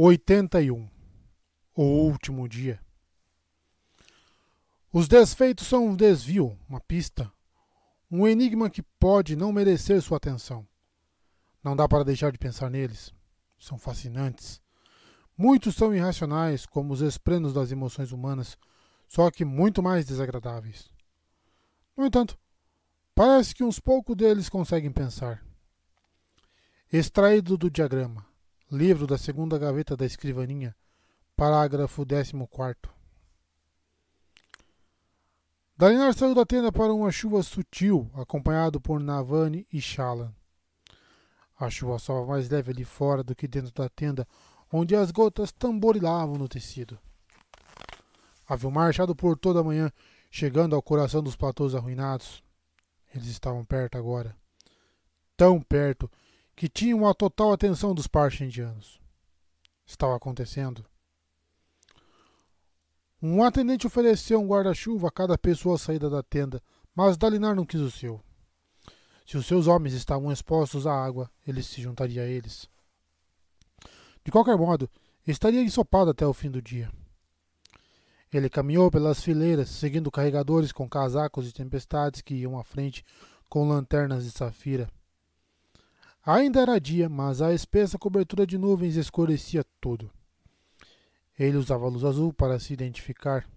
81. O último dia. Os desfeitos são um desvio, uma pista, um enigma que pode não merecer sua atenção. Não dá para deixar de pensar neles. São fascinantes. Muitos são irracionais, como os esplêndidos das emoções humanas, só que muito mais desagradáveis. No entanto, parece que uns poucos deles conseguem pensar. Extraído do diagrama, livro da segunda gaveta da escrivaninha, parágrafo 14º. Dalinar saiu da tenda para uma chuva sutil, acompanhado por Navani e Shallan. A chuva estava mais leve ali fora do que dentro da tenda, onde as gotas tamborilavam no tecido. Haviam marchado por toda a manhã, chegando ao coração dos platôs arruinados. Eles estavam perto agora. Tão perto que tinham a total atenção dos Parshendianos. Estava acontecendo. Um atendente ofereceu um guarda-chuva a cada pessoa à saída da tenda, mas Dalinar não quis o seu. Se os seus homens estavam expostos à água, ele se juntaria a eles. De qualquer modo, estaria ensopado até o fim do dia. Ele caminhou pelas fileiras, seguindo carregadores com casacos de tempestades que iam à frente com lanternas de safira. Ainda era dia, mas a espessa cobertura de nuvens escurecia tudo. Ele usava a luz azul para se identificar.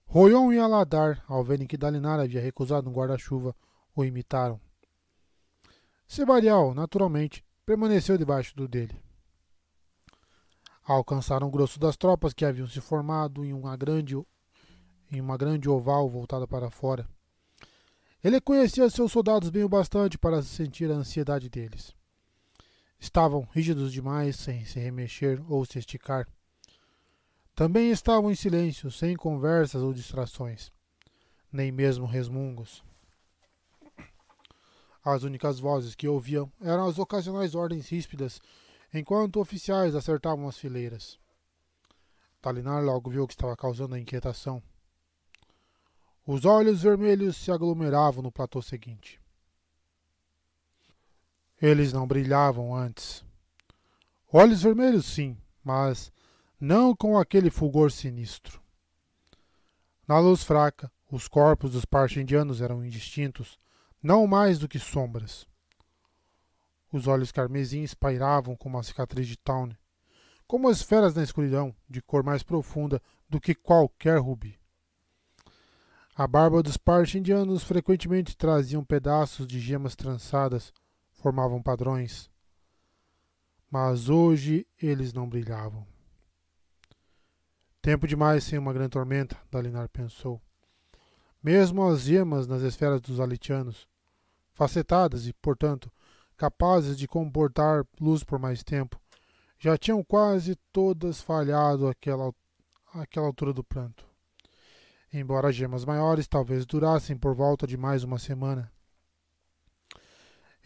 Roion e Aladar, ao verem que Dalinar havia recusado um guarda-chuva, o imitaram. Sebarial, naturalmente, permaneceu debaixo do dele. Alcançaram o grosso das tropas que haviam se formado em uma grande oval voltada para fora. Ele conhecia seus soldados bem o bastante para sentir a ansiedade deles. Estavam rígidos demais, sem se remexer ou se esticar. Também estavam em silêncio, sem conversas ou distrações, nem mesmo resmungos. As únicas vozes que ouviam eram as ocasionais ordens ríspidas, enquanto oficiais acertavam as fileiras. Dalinar logo viu o que estava causando a inquietação. Os olhos vermelhos se aglomeravam no platô seguinte. Eles não brilhavam antes. Olhos vermelhos, sim, mas não com aquele fulgor sinistro. Na luz fraca, os corpos dos Parshendianos eram indistintos, não mais do que sombras. Os olhos carmesins pairavam como a cicatriz de Tawny, como esferas na escuridão, de cor mais profunda do que qualquer rubi. A barba dos Parshendianos frequentemente traziam pedaços de gemas trançadas, formavam padrões. Mas hoje eles não brilhavam. Tempo demais sem uma grande tormenta, Dalinar pensou. Mesmo as gemas nas esferas dos Alitianos, facetadas e, portanto, capazes de comportar luz por mais tempo, já tinham quase todas falhado àquela altura do pranto. Embora as gemas maiores talvez durassem por volta de mais uma semana.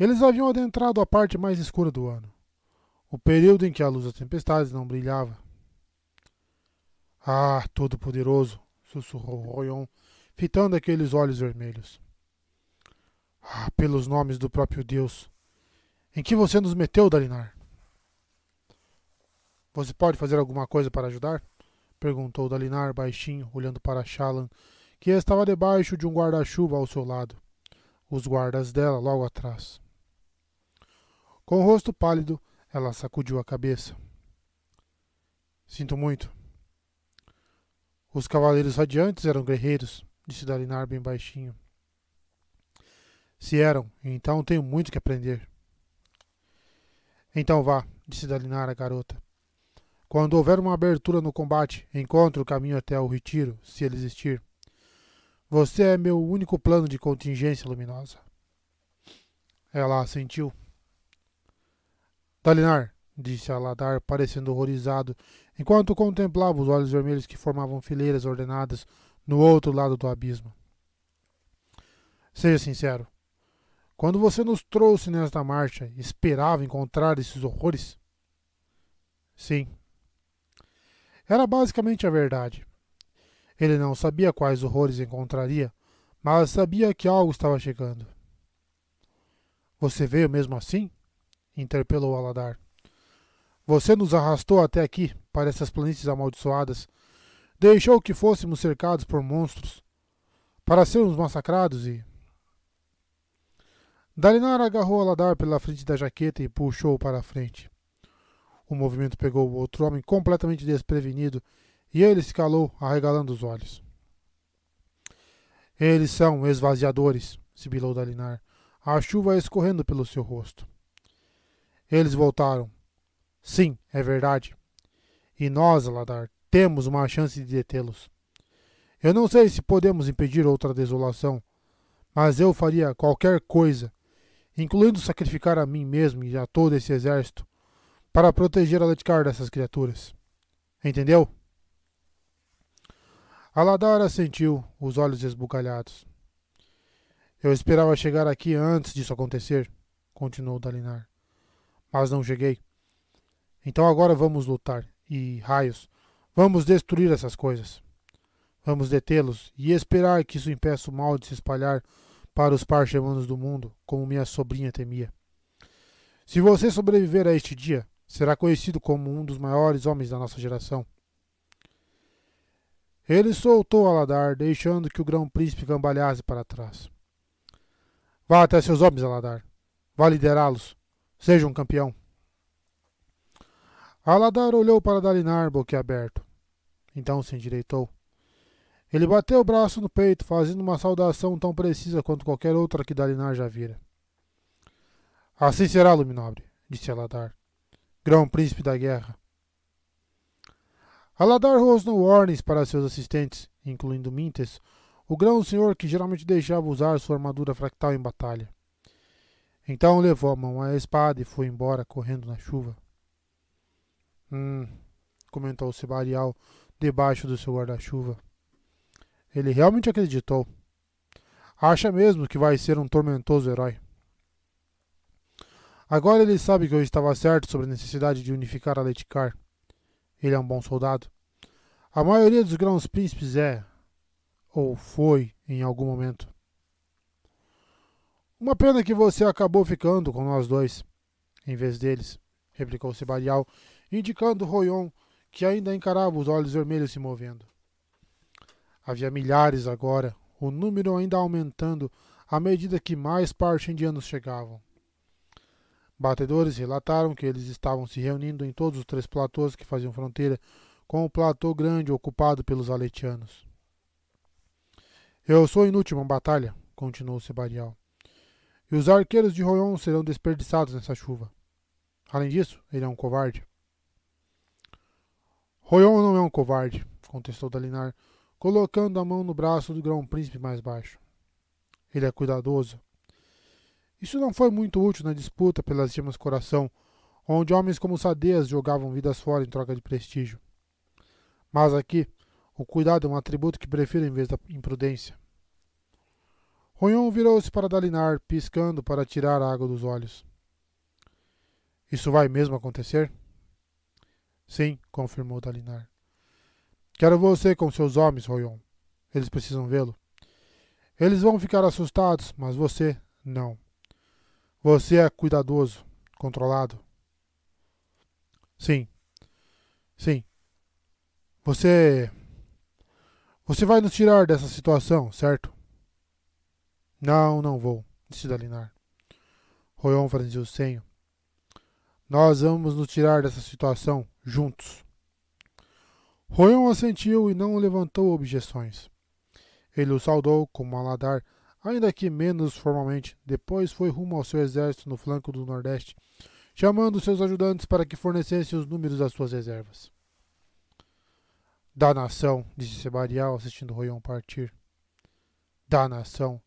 Eles haviam adentrado a parte mais escura do ano, o período em que a luz das tempestades não brilhava. Ah, Todo-Poderoso, sussurrou Roion, fitando aqueles olhos vermelhos. Ah, pelos nomes do próprio Deus! Em que você nos meteu, Dalinar? Você pode fazer alguma coisa para ajudar? Perguntou Dalinar baixinho, olhando para Shallan, que estava debaixo de um guarda-chuva ao seu lado, os guardas dela logo atrás. Com o rosto pálido, ela sacudiu a cabeça. Sinto muito. Os cavaleiros radiantes eram guerreiros, disse Dalinar bem baixinho. Se eram, então tenho muito que aprender. Então vá, disse Dalinar à garota. Quando houver uma abertura no combate, encontre o caminho até o retiro, se ele existir. Você é meu único plano de contingência luminosa. Ela assentiu. Dalinar, disse Aladar, parecendo horrorizado, enquanto contemplava os olhos vermelhos que formavam fileiras ordenadas no outro lado do abismo. Seja sincero. Quando você nos trouxe nesta marcha, esperava encontrar esses horrores? Sim. Era basicamente a verdade. Ele não sabia quais horrores encontraria, mas sabia que algo estava chegando. Você veio mesmo assim? Interpelou Aladar. Você nos arrastou até aqui, para essas planícies amaldiçoadas, deixou que fôssemos cercados por monstros, para sermos massacrados e... Dalinar agarrou Aladar pela frente da jaqueta e puxou-o para a frente. O movimento pegou o outro homem completamente desprevenido e ele se calou, arregalando os olhos. Eles são esvaziadores, sibilou Dalinar, a chuva escorrendo pelo seu rosto. Eles voltaram. Sim, é verdade. E nós, Aladar, temos uma chance de detê-los. Eu não sei se podemos impedir outra desolação, mas eu faria qualquer coisa, incluindo sacrificar a mim mesmo e a todo esse exército, para proteger Aledkar dessas criaturas. Entendeu? Aladar assentiu, os olhos esbugalhados. Eu esperava chegar aqui antes disso acontecer, continuou Dalinar. Mas não cheguei. Então agora vamos lutar. E, raios, vamos destruir essas coisas. Vamos detê-los e esperar que isso impeça o mal de se espalhar para os parchemanos do mundo, como minha sobrinha temia. Se você sobreviver a este dia, será conhecido como um dos maiores homens da nossa geração. Ele soltou Aladar, deixando que o grão-príncipe cambalhasse para trás. Vá até seus homens, Aladar. Vá liderá-los. Seja um campeão. Aladar olhou para Dalinar, boquiaberto. Então se endireitou. Ele bateu o braço no peito, fazendo uma saudação tão precisa quanto qualquer outra que Dalinar já vira. Assim será, Luminobre, disse Aladar, grão-príncipe da guerra. Aladar rosnou ordens para seus assistentes, incluindo Mintes, o grão-senhor que geralmente deixava usar sua armadura fractal em batalha. Então levou a mão à espada e foi embora, correndo na chuva. Comentou Sebarial, debaixo do seu guarda-chuva. Ele realmente acreditou. Acha mesmo que vai ser um tormentoso herói. Agora ele sabe que eu estava certo sobre a necessidade de unificar Aledkar. Ele é um bom soldado. A maioria dos grãos-príncipes é, ou foi, em algum momento. Uma pena que você acabou ficando com nós dois, em vez deles, replicou Sebarial, indicando Royon, que ainda encarava os olhos vermelhos se movendo. Havia milhares agora, o número ainda aumentando à medida que mais parchendianos chegavam. Batedores relataram que eles estavam se reunindo em todos os 3 platôs que faziam fronteira com o platô grande ocupado pelos aletianos. Eu sou inútil em uma batalha, continuou Sebarial, e os arqueiros de Royon serão desperdiçados nessa chuva. Além disso, ele é um covarde. Royon não é um covarde, contestou Dalinar, colocando a mão no braço do grão-príncipe mais baixo. Ele é cuidadoso. Isso não foi muito útil na disputa pelas gemas coração, onde homens como Sadeas jogavam vidas fora em troca de prestígio. Mas aqui, o cuidado é um atributo que prefiro em vez da imprudência. Royon virou-se para Dalinar, piscando para tirar a água dos olhos. Isso vai mesmo acontecer? Sim, confirmou Dalinar. Quero você com seus homens, Royon. Eles precisam vê-lo. Eles vão ficar assustados, mas você não. Você é cuidadoso, controlado. Sim. Sim. Você vai nos tirar dessa situação, certo? Não, não vou, disse Dalinar. Royon franziu o senho. Nós vamos nos tirar dessa situação juntos. Royon assentiu e não levantou objeções. Ele o saudou como Aladar, ainda que menos formalmente. Depois foi rumo ao seu exército no flanco do Nordeste, chamando seus ajudantes para que fornecessem os números das suas reservas. Da nação, disse Sebarial, assistindo Royon partir. Da nação.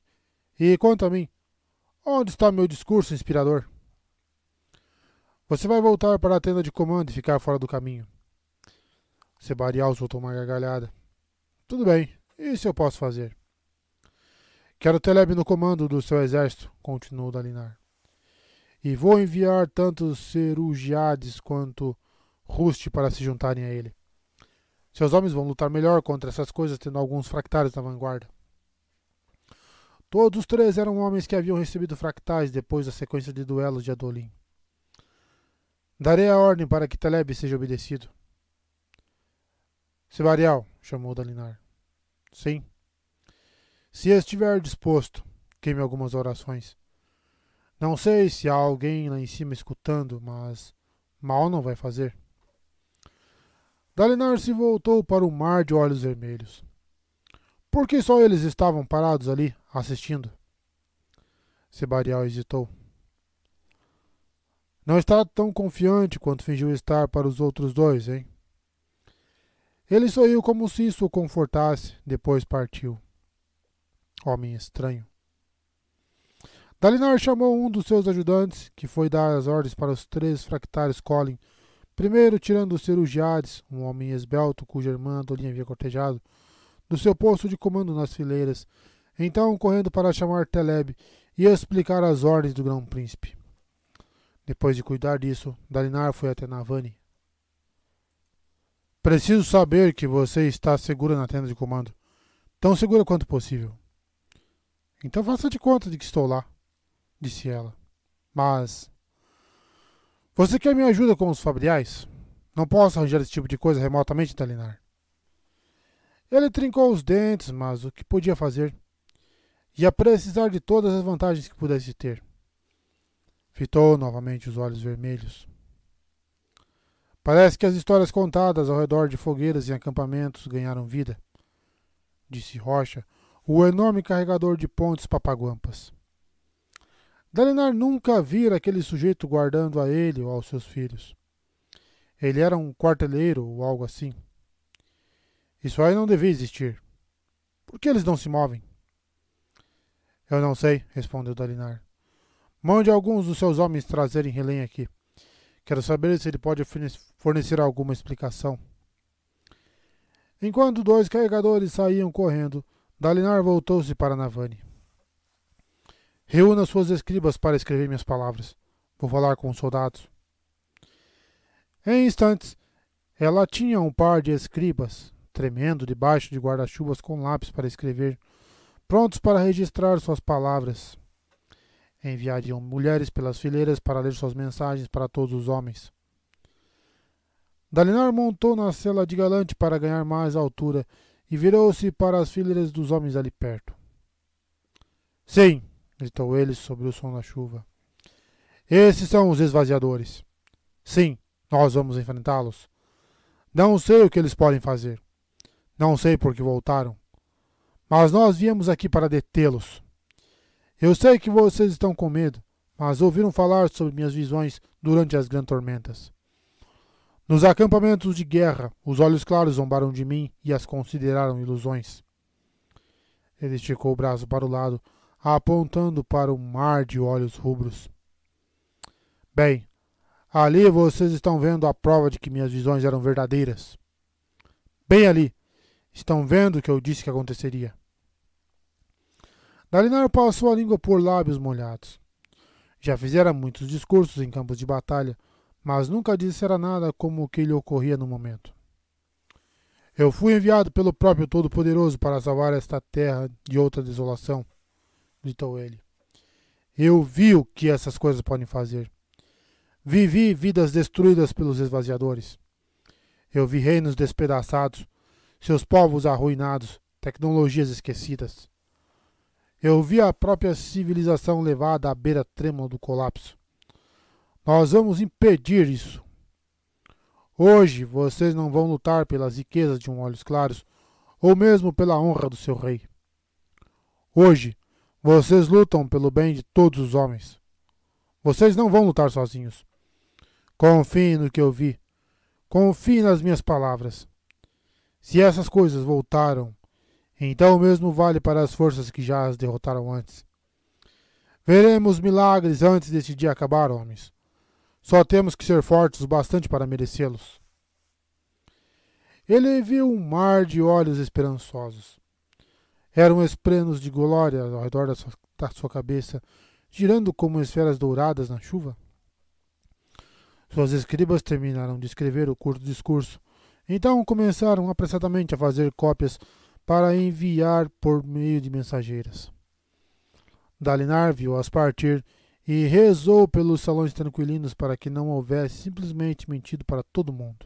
E quanto a mim, onde está meu discurso inspirador? Você vai voltar para a tenda de comando e ficar fora do caminho. Sebarial soltou uma gargalhada. Tudo bem, isso eu posso fazer. Quero Teleb no comando do seu exército, continuou Dalinar. E vou enviar tanto Serugiades quanto Rust para se juntarem a ele. Seus homens vão lutar melhor contra essas coisas, tendo alguns fractais na vanguarda. Todos os 3 eram homens que haviam recebido fractais depois da sequência de duelos de Adolim. Darei a ordem para que Taleb seja obedecido. Sebarial, chamou Dalinar. Sim. Se estiver disposto, queime algumas orações. Não sei se há alguém lá em cima escutando, mas mal não vai fazer. Dalinar se voltou para o mar de olhos vermelhos. Por que só eles estavam parados ali, assistindo? Sebarial hesitou. Não está tão confiante quanto fingiu estar para os outros dois, hein? Ele sorriu como se isso o confortasse, depois partiu. Homem estranho. Dalinar chamou um dos seus ajudantes, que foi dar as ordens para os 3 fractais Colin, primeiro tirando os Cerugiades, um homem esbelto cuja irmã Andolinha havia cortejado, do seu posto de comando nas fileiras, então correndo para chamar Taleb e explicar as ordens do grão-príncipe. Depois de cuidar disso, Dalinar foi até Navani. Preciso saber que você está segura na tenda de comando. Tão segura quanto possível. Então faça de conta de que estou lá, disse ela. Mas... Você quer minha ajuda com os fabriais? Não posso arranjar esse tipo de coisa remotamente, Dalinar. Ele trincou os dentes, mas o que podia fazer? Ia precisar de todas as vantagens que pudesse ter. Fitou novamente os olhos vermelhos. Parece que as histórias contadas ao redor de fogueiras e acampamentos ganharam vida, disse Rocha, o enorme carregador de pontes papaguampas. Dalinar nunca vira aquele sujeito guardando a ele ou aos seus filhos. Ele era um quarteleiro ou algo assim. Isso aí não devia existir. Por que eles não se movem? Eu não sei, respondeu Dalinar. Mande alguns dos seus homens trazerem relém aqui. Quero saber se ele pode fornecer alguma explicação. Enquanto 2 carregadores saíam correndo, Dalinar voltou-se para Navani. Reúna suas escribas para escrever minhas palavras. Vou falar com os soldados. Em instantes, ela tinha um par de escribas, tremendo debaixo de guarda-chuvas com lápis para escrever, prontos para registrar suas palavras. Enviariam mulheres pelas fileiras para ler suas mensagens para todos os homens. Dalinar montou na sela de galante para ganhar mais altura e virou-se para as fileiras dos homens ali perto. Sim, gritou ele sobre o som da chuva. Esses são os esvaziadores. Sim, nós vamos enfrentá-los. Não sei o que eles podem fazer. Não sei por que voltaram. Mas nós viemos aqui para detê-los. Eu sei que vocês estão com medo, mas ouviram falar sobre minhas visões durante as grandes tormentas. Nos acampamentos de guerra, os olhos claros zombaram de mim e as consideraram ilusões. Ele esticou o braço para o lado, apontando para o mar de olhos rubros. Bem, ali vocês estão vendo a prova de que minhas visões eram verdadeiras. Bem ali, estão vendo o que eu disse que aconteceria. Dalinar passou a língua por lábios molhados. Já fizera muitos discursos em campos de batalha, mas nunca dissera nada como o que lhe ocorria no momento. Eu fui enviado pelo próprio Todo-Poderoso para salvar esta terra de outra desolação, gritou ele. Eu vi o que essas coisas podem fazer. Vivi vidas destruídas pelos esvaziadores. Eu vi reinos despedaçados, seus povos arruinados, tecnologias esquecidas. Eu vi a própria civilização levada à beira trêmula do colapso. Nós vamos impedir isso. Hoje vocês não vão lutar pelas riquezas de Olhos Claros, ou mesmo pela honra do seu rei. Hoje vocês lutam pelo bem de todos os homens. Vocês não vão lutar sozinhos. Confiem no que eu vi. Confiem nas minhas palavras. Se essas coisas voltaram, então o mesmo vale para as forças que já as derrotaram antes. Veremos milagres antes desse dia acabar, homens. Só temos que ser fortes o bastante para merecê-los. Ele viu um mar de olhos esperançosos. Eram esprenos de glória ao redor da sua cabeça, girando como esferas douradas na chuva. Suas escribas terminaram de escrever o curto discurso, então começaram apressadamente a fazer cópias para enviar por meio de mensageiras. Dalinar viu-as partir e rezou pelos salões tranquilos para que não houvesse simplesmente mentido para todo mundo.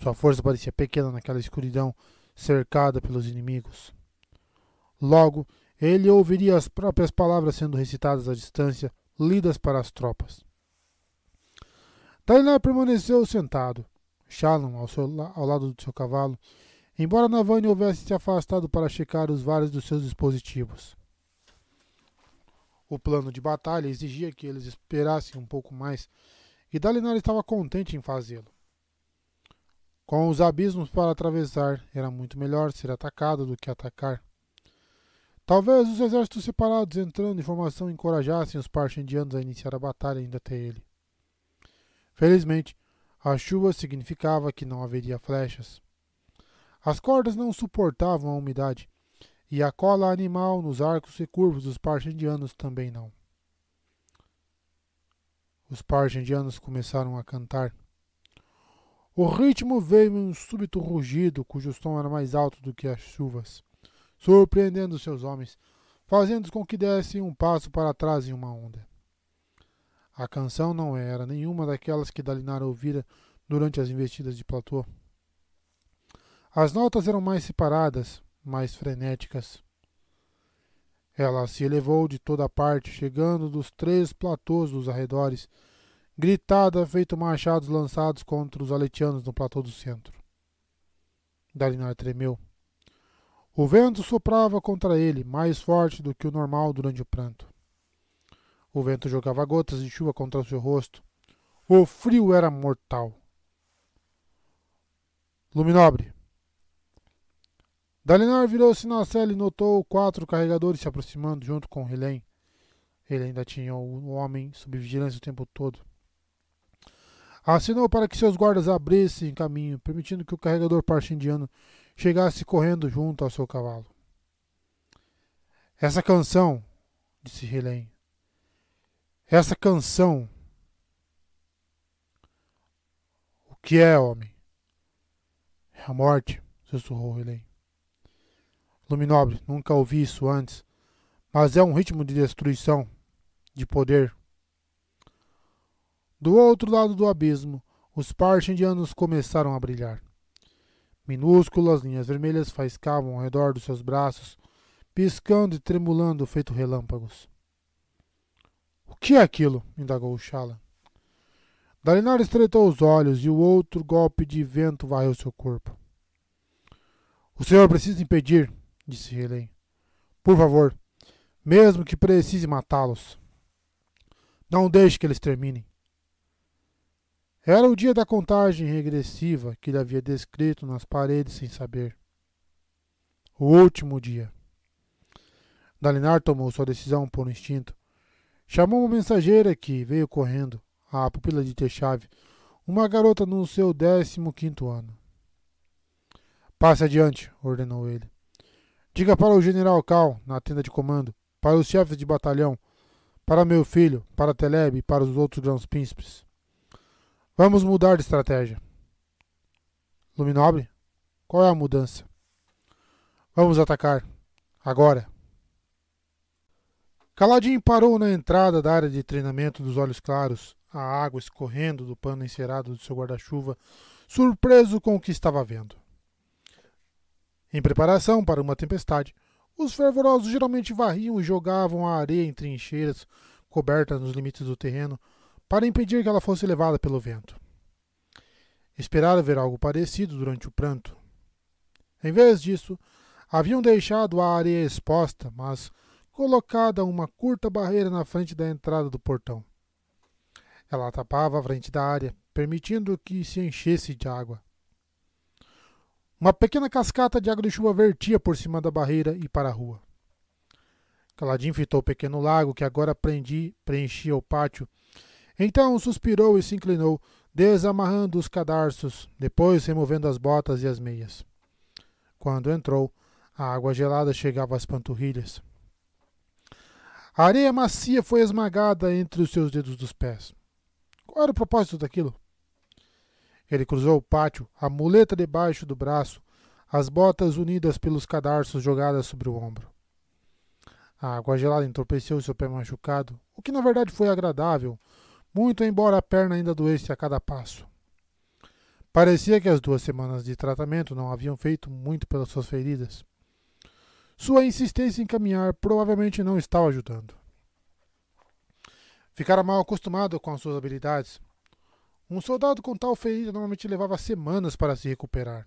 Sua força parecia pequena naquela escuridão, cercada pelos inimigos. Logo, ele ouviria as próprias palavras sendo recitadas à distância, lidas para as tropas. Dalinar permaneceu sentado, Shallan ao lado do seu cavalo, embora Navani houvesse se afastado para checar os vários dos seus dispositivos. O plano de batalha exigia que eles esperassem um pouco mais, e Dalinar estava contente em fazê-lo. Com os abismos para atravessar, era muito melhor ser atacado do que atacar. Talvez os exércitos separados entrando em formação encorajassem os Parshendianos a iniciar a batalha ainda até ele. Felizmente, a chuva significava que não haveria flechas. As cordas não suportavam a umidade, e a cola animal nos arcos recurvos dos Parshendianos também não. Os Parshendianos começaram a cantar. O ritmo veio em um súbito rugido, cujo som era mais alto do que as chuvas, surpreendendo seus homens, fazendo com que dessem um passo para trás em uma onda. A canção não era nenhuma daquelas que Dalinar ouvira durante as investidas de platô. As notas eram mais separadas, mais frenéticas. Ela se elevou de toda parte, chegando dos 3 platôs dos arredores, gritada feito machados lançados contra os aletianos no platô do centro. Dalinar tremeu. O vento soprava contra ele, mais forte do que o normal durante o pranto. O vento jogava gotas de chuva contra o seu rosto. O frio era mortal. Luminobre. Dalinar virou-se na cela e notou 4 carregadores se aproximando junto com Helene. Ele ainda tinha o homem sob vigilância o tempo todo. Assinou para que seus guardas abrissem caminho, permitindo que o carregador Parshendiano chegasse correndo junto ao seu cavalo. Essa canção, disse Helene. Essa canção. O que é, homem? É a morte, sussurrou Helene. Luminobre, nunca ouvi isso antes, mas é um ritmo de destruição, de poder. Do outro lado do abismo, os Parshendianos começaram a brilhar. Minúsculas linhas vermelhas faiscavam ao redor dos seus braços, piscando e tremulando feito relâmpagos. O que é aquilo? Indagou Shallan. Dalinar estreitou os olhos e o outro golpe de vento varreu seu corpo. O senhor precisa impedir, disse Helene. Por favor, mesmo que precise matá-los. Não deixe que eles terminem. Era o dia da contagem regressiva que ele havia descrito nas paredes sem saber. O último dia. Dalinar tomou sua decisão por instinto. Chamou uma mensageira que veio correndo, a pupila de Techave, uma garota no seu 15º ano. Passe adiante, ordenou ele. Diga para o general Cal, na tenda de comando, para os chefes de batalhão, para meu filho, para Teleb e para os outros grãos príncipes. Vamos mudar de estratégia. Luminobre, qual é a mudança? Vamos atacar. Agora. Kaladin parou na entrada da área de treinamento dos Olhos Claros, a água escorrendo do pano encerado do seu guarda-chuva, surpreso com o que estava vendo. Em preparação para uma tempestade, os fervorosos geralmente varriam e jogavam a areia em trincheiras cobertas nos limites do terreno para impedir que ela fosse levada pelo vento. Esperara ver algo parecido durante o pranto. Em vez disso, haviam deixado a areia exposta, mas colocada uma curta barreira na frente da entrada do portão. Ela tapava a frente da área, permitindo que se enchesse de água. Uma pequena cascata de água de chuva vertia por cima da barreira e para a rua. Kaladin fitou o pequeno lago que agora preenchia o pátio. Então suspirou e se inclinou, desamarrando os cadarços, depois removendo as botas e as meias. Quando entrou, a água gelada chegava às panturrilhas. A areia macia foi esmagada entre os seus dedos dos pés. Qual era o propósito daquilo? Ele cruzou o pátio, a muleta debaixo do braço, as botas unidas pelos cadarços jogadas sobre o ombro. A água gelada entorpeceu seu pé machucado, o que na verdade foi agradável, muito embora a perna ainda doesse a cada passo. Parecia que as 2 semanas de tratamento não haviam feito muito pelas suas feridas. Sua insistência em caminhar provavelmente não estava ajudando. Ficara mal acostumado com as suas habilidades. Um soldado com tal ferida normalmente levava semanas para se recuperar.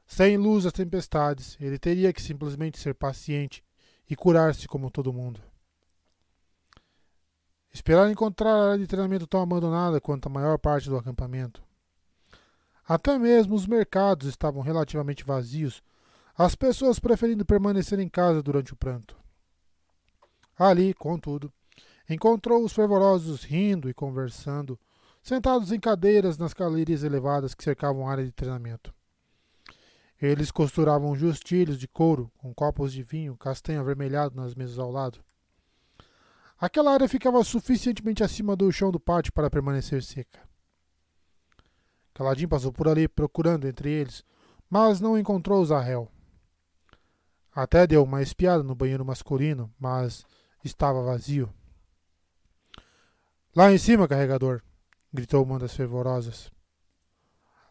Sem luz das tempestades, ele teria que simplesmente ser paciente e curar-se como todo mundo. Esperar encontrar a área de treinamento tão abandonada quanto a maior parte do acampamento. Até mesmo os mercados estavam relativamente vazios, as pessoas preferindo permanecer em casa durante o pranto. Ali, contudo, encontrou os fervorosos rindo e conversando, sentados em cadeiras nas galerias elevadas que cercavam a área de treinamento. Eles costuravam justilhos de couro com copos de vinho castanho avermelhado nas mesas ao lado. Aquela área ficava suficientemente acima do chão do pátio para permanecer seca. Kaladin passou por ali procurando entre eles, mas não encontrou Zahel. Até deu uma espiada no banheiro masculino, mas estava vazio. Lá em cima, carregador! Gritou uma das fervorosas.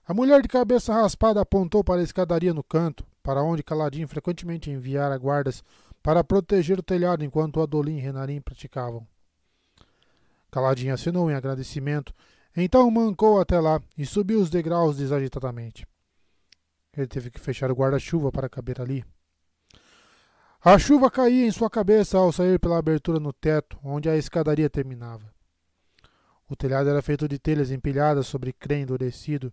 A mulher de cabeça raspada apontou para a escadaria no canto, para onde Kaladin frequentemente enviara guardas para proteger o telhado enquanto Adolin e Renarin praticavam. Kaladin assinou em agradecimento, então mancou até lá e subiu os degraus desagitadamente. Ele teve que fechar o guarda-chuva para caber ali. A chuva caía em sua cabeça ao sair pela abertura no teto, onde a escadaria terminava. O telhado era feito de telhas empilhadas sobre creme endurecido,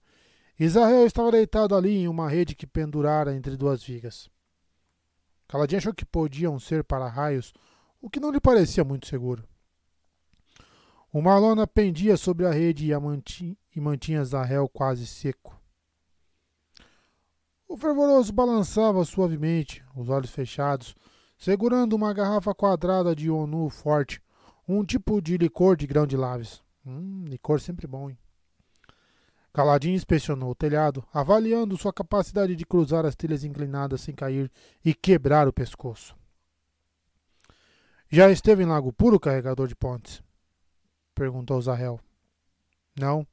e Zahel estava deitado ali em uma rede que pendurara entre 2 vigas. Kaladin achou que podiam ser para-raios, o que não lhe parecia muito seguro. Uma lona pendia sobre a rede e mantinha Zahel quase seco. O fervoroso balançava suavemente, os olhos fechados, segurando uma garrafa quadrada de onu forte, um tipo de licor de grão de laves. Licor sempre bom, hein? Kaladin inspecionou o telhado, avaliando sua capacidade de cruzar as telhas inclinadas sem cair e quebrar o pescoço. Já esteve em Lago Puro, carregador de pontes? Perguntou Zahel. Não,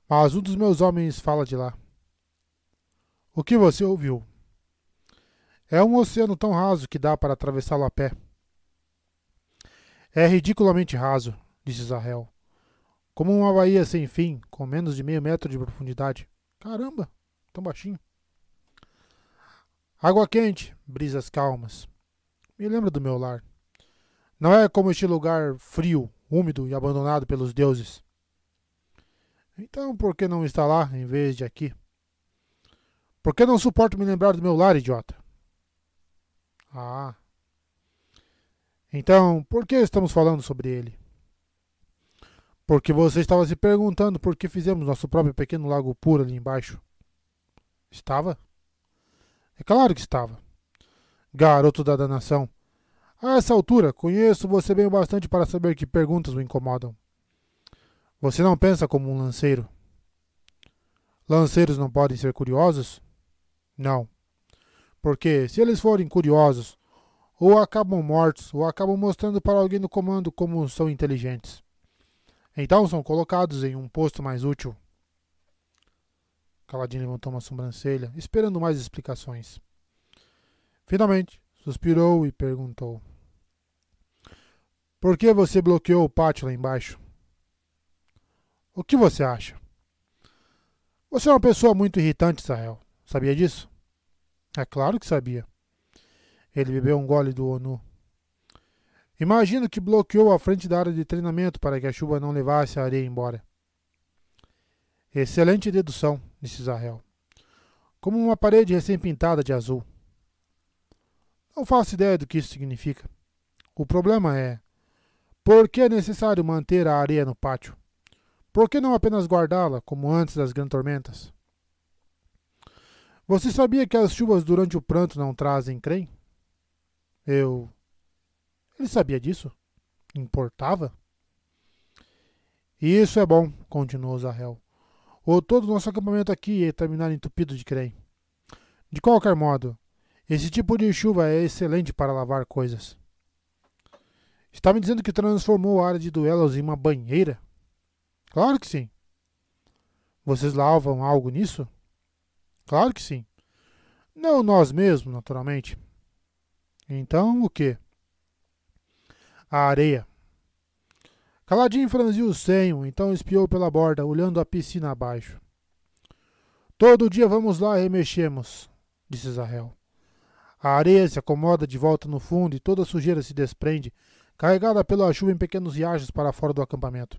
mas um dos meus homens fala de lá. O que você ouviu? É um oceano tão raso que dá para atravessá-lo a pé. É ridiculamente raso, disse Zahel. Como uma baía sem fim, com menos de meio metro de profundidade. Caramba, tão baixinho. Água quente, brisas calmas. Me lembra do meu lar. Não é como este lugar frio, úmido e abandonado pelos deuses. Então por que não está lá em vez de aqui? Por que não suporto me lembrar do meu lar, idiota? Ah. Então, por que estamos falando sobre ele? Porque você estava se perguntando por que fizemos nosso próprio pequeno lago puro ali embaixo. Estava? É claro que estava. Garoto da danação. A essa altura, conheço você bem o bastante para saber que perguntas o incomodam. Você não pensa como um lanceiro. Lanceiros não podem ser curiosos? Não. Porque, se eles forem curiosos, ou acabam mortos, ou acabam mostrando para alguém no comando como são inteligentes. Então são colocados em um posto mais útil. Kaladin levantou uma sobrancelha, esperando mais explicações. Finalmente, suspirou e perguntou. Por que você bloqueou o pátio lá embaixo? O que você acha? Você é uma pessoa muito irritante, Zahel. Sabia disso? É claro que sabia. Ele bebeu um gole do onu. Imagino que bloqueou a frente da área de treinamento para que a chuva não levasse a areia embora. Excelente dedução, disse Zahel. Como uma parede recém-pintada de azul. Não faço ideia do que isso significa. O problema é, por que é necessário manter a areia no pátio? Por que não apenas guardá-la, como antes das grandes tormentas? Você sabia que as chuvas durante o pranto não trazem creme? Ele sabia disso? Importava? Isso é bom, continuou Zahel. Ou todo o nosso acampamento aqui ia terminar entupido de creme. De qualquer modo, esse tipo de chuva é excelente para lavar coisas. Está me dizendo que transformou a área de duelos em uma banheira? Claro que sim. Vocês lavam algo nisso? Claro que sim. Não nós mesmos, naturalmente. Então, o quê? A areia. Caladinho franziu o senho, então espiou pela borda, olhando a piscina abaixo. Todo dia vamos lá e remexemos, disse Zahel. A areia se acomoda de volta no fundo e toda a sujeira se desprende, carregada pela chuva em pequenos riachos para fora do acampamento.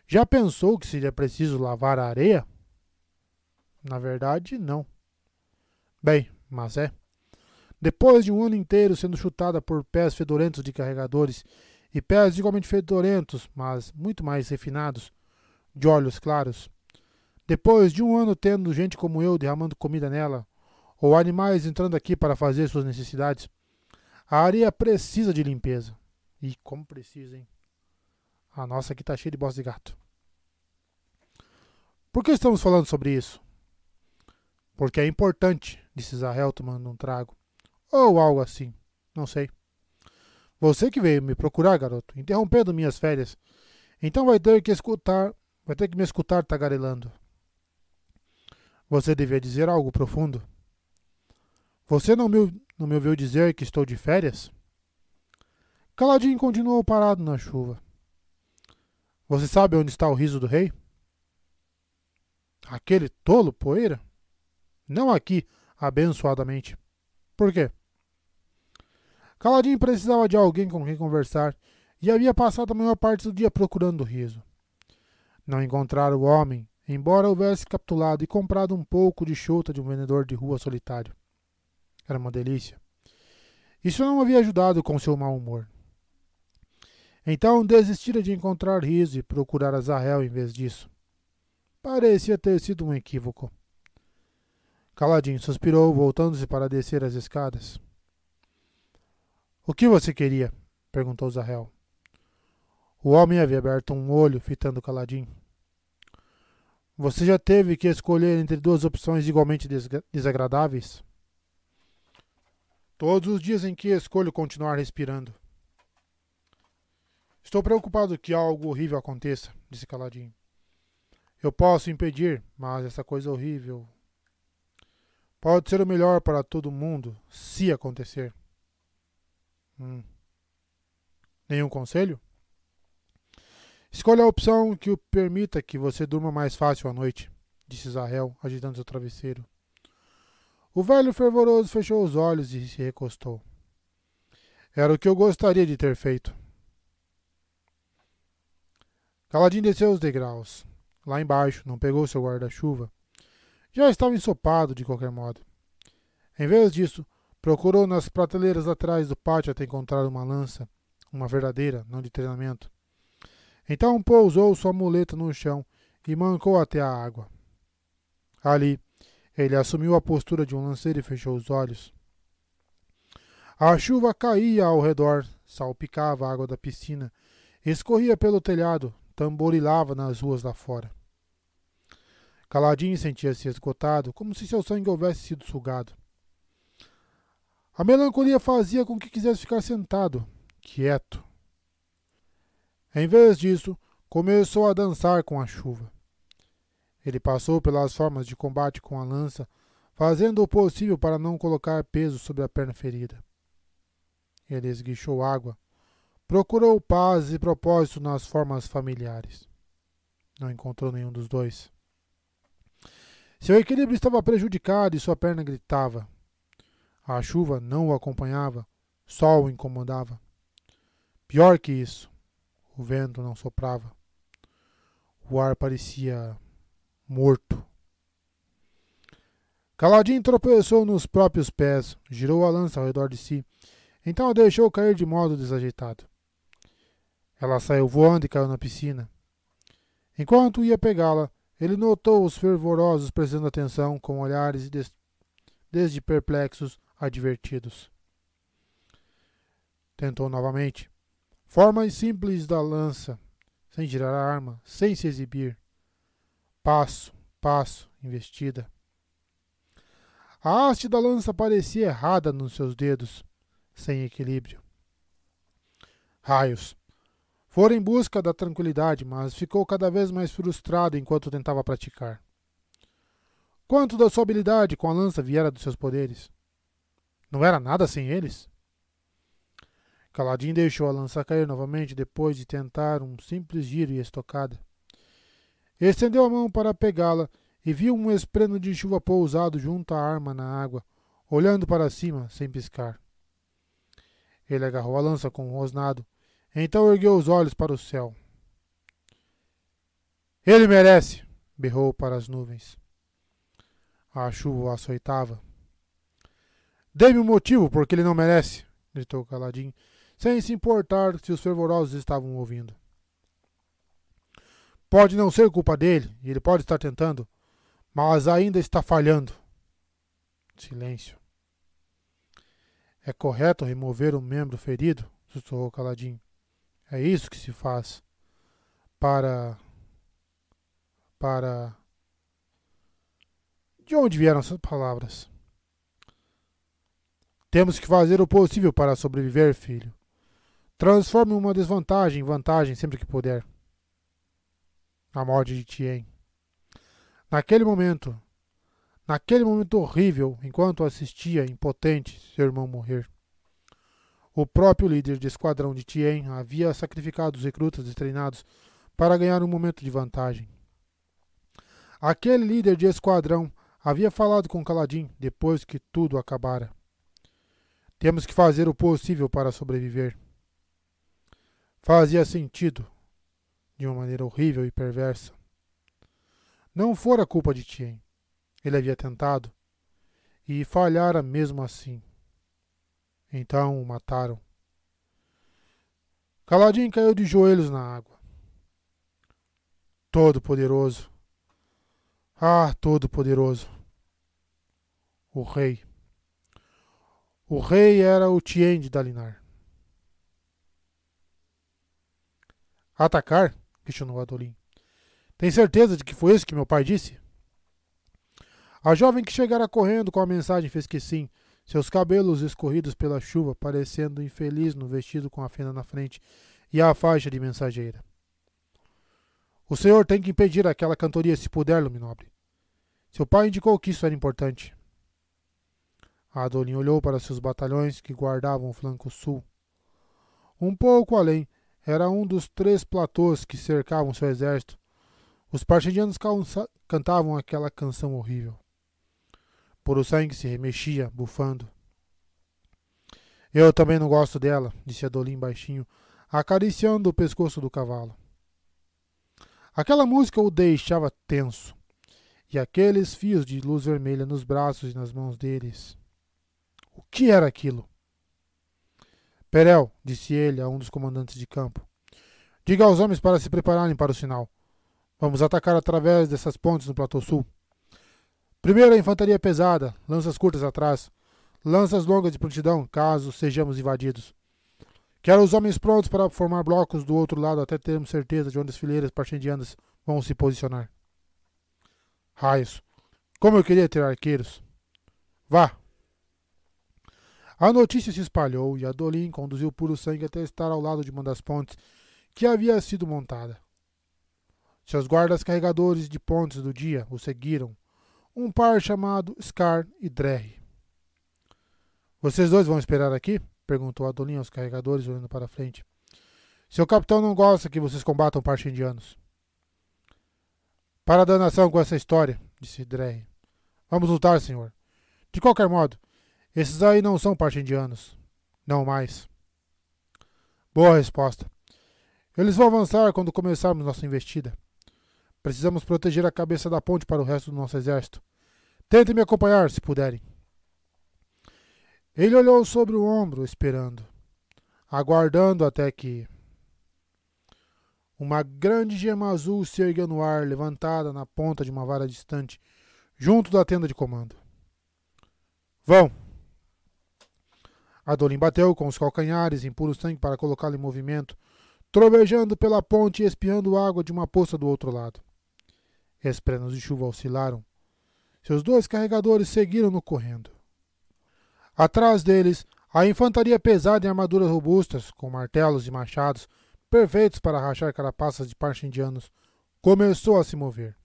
Já pensou que seria preciso lavar a areia? Na verdade, não. Bem, mas é. Depois de um ano inteiro sendo chutada por pés fedorentos de carregadores e pés igualmente fedorentos, mas muito mais refinados, de olhos claros. Depois de um ano tendo gente como eu derramando comida nela, ou animais entrando aqui para fazer suas necessidades, a areia precisa de limpeza. E como precisa, hein? A nossa aqui tá cheia de bosta de gato. Por que estamos falando sobre isso? Porque é importante, disse Zahel tomando um trago. Ou algo assim, não sei. Você que veio me procurar, garoto, interrompendo minhas férias. Então vai ter que me escutar tagarelando. Você devia dizer algo profundo. Você não me ouviu dizer que estou de férias? Caladinho continuou parado na chuva. Você sabe onde está o riso do rei? Aquele tolo, poeira? Não aqui, abençoadamente. Por quê? Caladinho precisava de alguém com quem conversar e havia passado a maior parte do dia procurando o riso. Não encontrara o homem, embora houvesse capturado e comprado um pouco de chouta de um vendedor de rua solitário. Era uma delícia. Isso não havia ajudado com seu mau humor. Então desistira de encontrar riso e procurar a Zahel em vez disso. Parecia ter sido um equívoco. Caladinho suspirou, voltando-se para descer as escadas. O que você queria? Perguntou Zahel. O homem havia aberto um olho, fitando Caladinho. Você já teve que escolher entre duas opções igualmente desagradáveis? Todos os dias em que escolho continuar respirando. Estou preocupado que algo horrível aconteça, disse Caladinho. Eu posso impedir, mas essa coisa horrível pode ser o melhor para todo mundo, se acontecer. Nenhum conselho? Escolha a opção que o permita que você durma mais fácil à noite, disse Zahel, agitando seu travesseiro. O velho fervoroso fechou os olhos e se recostou. Era o que eu gostaria de ter feito. Caladinho desceu os degraus. Lá embaixo, não pegou seu guarda-chuva. Já estava ensopado de qualquer modo. Em vez disso, procurou nas prateleiras laterais do pátio até encontrar uma lança, uma verdadeira, não de treinamento. Então pousou sua muleta no chão e mancou até a água. Ali, ele assumiu a postura de um lanceiro e fechou os olhos. A chuva caía ao redor, salpicava a água da piscina, escorria pelo telhado, tamborilava nas ruas lá fora. Caladinho sentia-se esgotado, como se seu sangue houvesse sido sugado. A melancolia fazia com que quisesse ficar sentado, quieto. Em vez disso, começou a dançar com a chuva. Ele passou pelas formas de combate com a lança, fazendo o possível para não colocar peso sobre a perna ferida. Ele esguichou água, procurou paz e propósito nas formas familiares. Não encontrou nenhum dos dois. Seu equilíbrio estava prejudicado e sua perna gritava. A chuva não o acompanhava, só o incomodava. Pior que isso, o vento não soprava. O ar parecia morto. Caladinho tropeçou nos próprios pés, girou a lança ao redor de si, então a deixou cair de modo desajeitado. Ela saiu voando e caiu na piscina. Enquanto ia pegá-la, ele notou os fervorosos prestando atenção com olhares desde perplexos a divertidos. Tentou novamente. Formas simples da lança, sem girar a arma, sem se exibir. Passo, passo, investida. A haste da lança parecia errada nos seus dedos, sem equilíbrio. Raios! Fora em busca da tranquilidade, mas ficou cada vez mais frustrado enquanto tentava praticar. Quanto da sua habilidade com a lança viera dos seus poderes? Não era nada sem eles? Kaladin deixou a lança cair novamente depois de tentar um simples giro e estocada. Estendeu a mão para pegá-la e viu um espreno de chuva pousado junto à arma na água, olhando para cima sem piscar. Ele agarrou a lança com um rosnado, então ergueu os olhos para o céu. Ele merece! Berrou para as nuvens. A chuva o açoitava. Dê-me um motivo porque ele não merece! Gritou Kaladin, sem se importar se os fervorosos estavam ouvindo. Pode não ser culpa dele, e ele pode estar tentando, mas ainda está falhando. Silêncio. É correto remover um membro ferido? Sussurrou Kaladin. É isso que se faz. Para... De onde vieram essas palavras? Temos que fazer o possível para sobreviver, filho. Transforme uma desvantagem em vantagem sempre que puder. A morte de Tien. Naquele momento horrível, enquanto assistia impotente seu irmão morrer. O próprio líder de esquadrão de Tien havia sacrificado os recrutas treinados para ganhar um momento de vantagem. Aquele líder de esquadrão havia falado com Kaladin depois que tudo acabara. Temos que fazer o possível para sobreviver. Fazia sentido, de uma maneira horrível e perversa. Não fora culpa de Tien. Ele havia tentado e falhara mesmo assim. Então o mataram. Kaladin caiu de joelhos na água. Todo-Poderoso. Ah, Todo-Poderoso. O rei. O rei era o Tien de Dalinar. Atacar? Questionou Adolin. Tem certeza de que foi isso que meu pai disse? A jovem que chegara correndo com a mensagem fez que sim, seus cabelos escorridos pela chuva, parecendo infeliz no vestido com a fenda na frente e a faixa de mensageira. O senhor tem que impedir aquela cantoria se puder, Luminobre. Seu pai indicou que isso era importante. A Adolin olhou para seus batalhões que guardavam o flanco sul. Um pouco além, era um dos 3 platôs que cercavam seu exército. Os parchendianos cantavam aquela canção horrível. Purusang se remexia, bufando. Eu também não gosto dela, disse Adolin baixinho, acariciando o pescoço do cavalo. Aquela música o deixava tenso, e aqueles fios de luz vermelha nos braços e nas mãos deles. O que era aquilo? Perel, disse ele a um dos comandantes de campo. Diga aos homens para se prepararem para o sinal. Vamos atacar através dessas pontes no platô sul. Primeiro a infantaria pesada, lanças curtas atrás, lanças longas de prontidão, caso sejamos invadidos. Quero os homens prontos para formar blocos do outro lado até termos certeza de onde as fileiras parchendianas vão se posicionar. Raios! Como eu queria ter arqueiros! Vá! A notícia se espalhou e Adolin conduziu Purusang até estar ao lado de uma das pontes que havia sido montada. Seus guardas carregadores de pontes do dia o seguiram, um par chamado Scar e Drerry. Vocês dois vão esperar aqui? Perguntou Adolin aos carregadores, olhando para frente. Seu capitão não gosta que vocês combatam parchendianos. Para a danação com essa história, disse Drerry. Vamos lutar, senhor. De qualquer modo, esses aí não são parchendianos. Não mais. Boa resposta. Eles vão avançar quando começarmos nossa investida. Precisamos proteger a cabeça da ponte para o resto do nosso exército. Tentem me acompanhar, se puderem. Ele olhou sobre o ombro, esperando, aguardando até que uma grande gema azul se ergueu no ar, levantada na ponta de uma vara distante, junto da tenda de comando. Vão! Adolin bateu com os calcanhares em Purusang para colocá-lo em movimento, trovejando pela ponte e espiando água de uma poça do outro lado. Esprenos de chuva oscilaram. Seus 2 carregadores seguiram-no correndo. Atrás deles, A infantaria pesada em armaduras robustas, com martelos e machados, perfeitos para rachar carapaças de parchendianos, começou a se mover.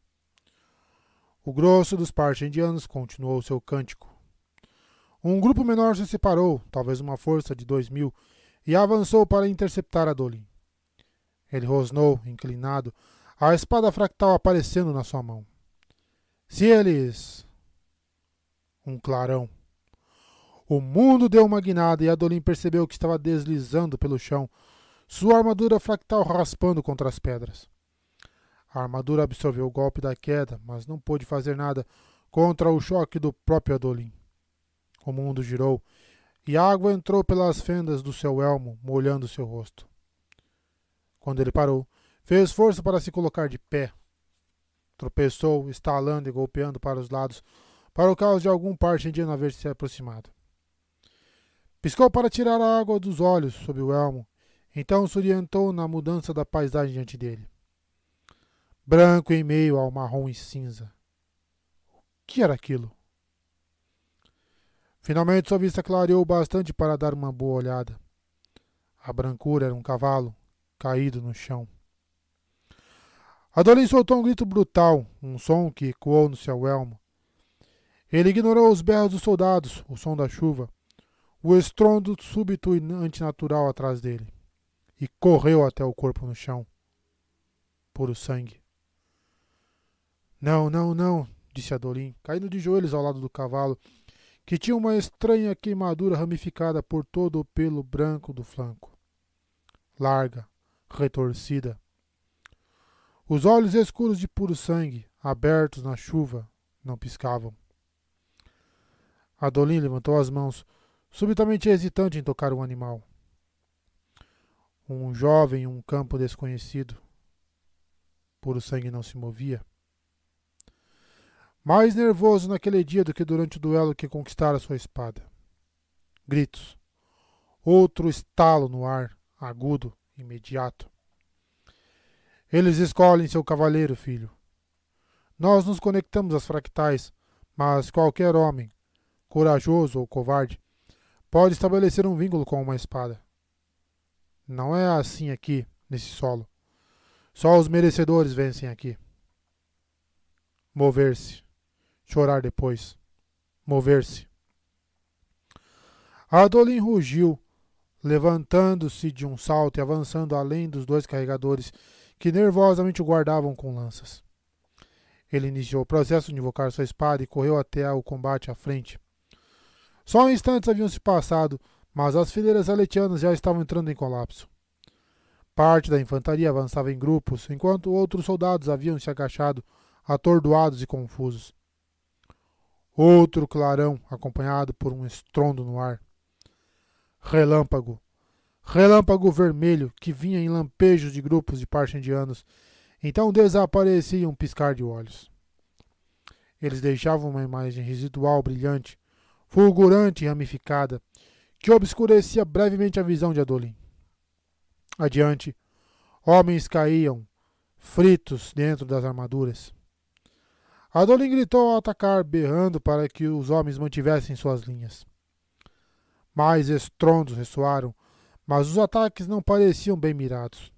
O grosso dos parchendianos continuou seu cântico. Um grupo menor se separou, talvez uma força de 2000, e avançou para interceptar Adolin. Ele rosnou, inclinado, a espada fractal aparecendo na sua mão. Se eles... Um clarão. O mundo deu uma guinada e Adolin percebeu que estava deslizando pelo chão, sua armadura fractal raspando contra as pedras. A armadura absorveu o golpe da queda, mas não pôde fazer nada contra o choque do próprio Adolin. O mundo girou e a água entrou pelas fendas do seu elmo, molhando seu rosto. Quando ele parou, fez força para se colocar de pé. Tropeçou, estalando e golpeando para os lados, para o caos de algum parchendiano haver se aproximado. Piscou para tirar a água dos olhos sob o elmo, então se orientou na mudança da paisagem diante dele. Branco em meio ao marrom e cinza. O que era aquilo? Finalmente sua vista clareou bastante para dar uma boa olhada. A brancura era um cavalo, caído no chão. Adolin soltou um grito brutal, um som que ecoou no seu elmo. Ele ignorou os berros dos soldados, o som da chuva, o estrondo súbito e antinatural atrás dele, e correu até o corpo no chão. Puro sangue. Não, não, não, disse Adolin, caindo de joelhos ao lado do cavalo, que tinha uma estranha queimadura ramificada por todo o pelo branco do flanco. Larga, retorcida. Os olhos escuros de puro sangue, abertos na chuva, não piscavam. Adolin levantou as mãos, subitamente hesitante em tocar o animal. Um jovem em um campo desconhecido. Puro sangue não se movia. Mais nervoso naquele dia do que durante o duelo que conquistara sua espada. Gritos. Outro estalo no ar, agudo, imediato. Eles escolhem seu cavaleiro, filho. Nós nos conectamos às fractais, mas qualquer homem, corajoso ou covarde, pode estabelecer um vínculo com uma espada. Não é assim aqui, nesse solo. Só os merecedores vencem aqui. Mover-se. Chorar depois. Mover-se. Adolin rugiu, levantando-se de um salto e avançando além dos dois carregadores que nervosamente o guardavam com lanças. Ele iniciou o processo de invocar sua espada e correu até o combate à frente. Só instantes haviam se passado, mas as fileiras aletianas já estavam entrando em colapso. Parte da infantaria avançava em grupos, enquanto outros soldados haviam se agachado, atordoados e confusos. Outro clarão, acompanhado por um estrondo no ar. Relâmpago. Relâmpago vermelho que vinha em lampejos de grupos de parchendianos, então desaparecia em um piscar de olhos. Eles deixavam uma imagem residual brilhante, fulgurante e ramificada, que obscurecia brevemente a visão de Adolin. Adiante, homens caíam, fritos dentro das armaduras. Adolin gritou ao atacar, berrando para que os homens mantivessem suas linhas. Mais estrondos ressoaram, mas os ataques não pareciam bem mirados.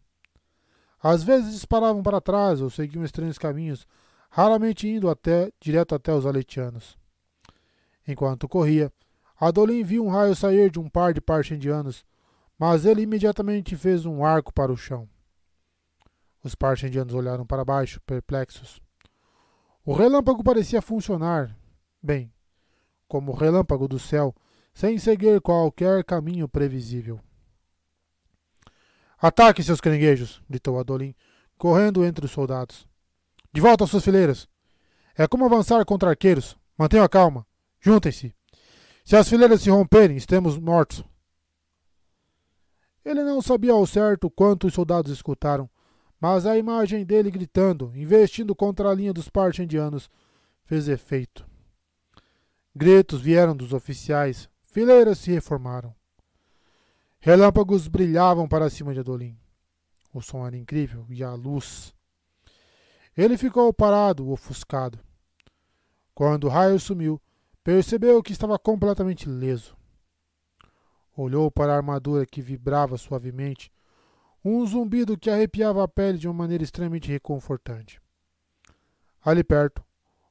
Às vezes disparavam para trás ou seguiam estranhos caminhos, raramente indo direto até os aletianos. Enquanto corria, Adolin viu um raio sair de um par de parchendianos, mas ele imediatamente fez um arco para o chão. Os parchendianos olharam para baixo, perplexos. O relâmpago parecia funcionar, bem, como o relâmpago do céu, sem seguir qualquer caminho previsível. Ataque, seus caranguejos! Gritou Adolin, correndo entre os soldados. De volta às suas fileiras! É como avançar contra arqueiros. Mantenham a calma. Juntem-se. Se as fileiras se romperem, estamos mortos. Ele não sabia ao certo quanto os soldados escutaram, mas a imagem dele gritando, investindo contra a linha dos parchendianos, fez efeito. Gritos vieram dos oficiais, fileiras se reformaram. Relâmpagos brilhavam para cima de Adolin. O som era incrível, e a luz. Ele ficou parado, ofuscado. Quando o raio sumiu, percebeu que estava completamente ileso. Olhou para a armadura que vibrava suavemente, um zumbido que arrepiava a pele de uma maneira extremamente reconfortante. Ali perto,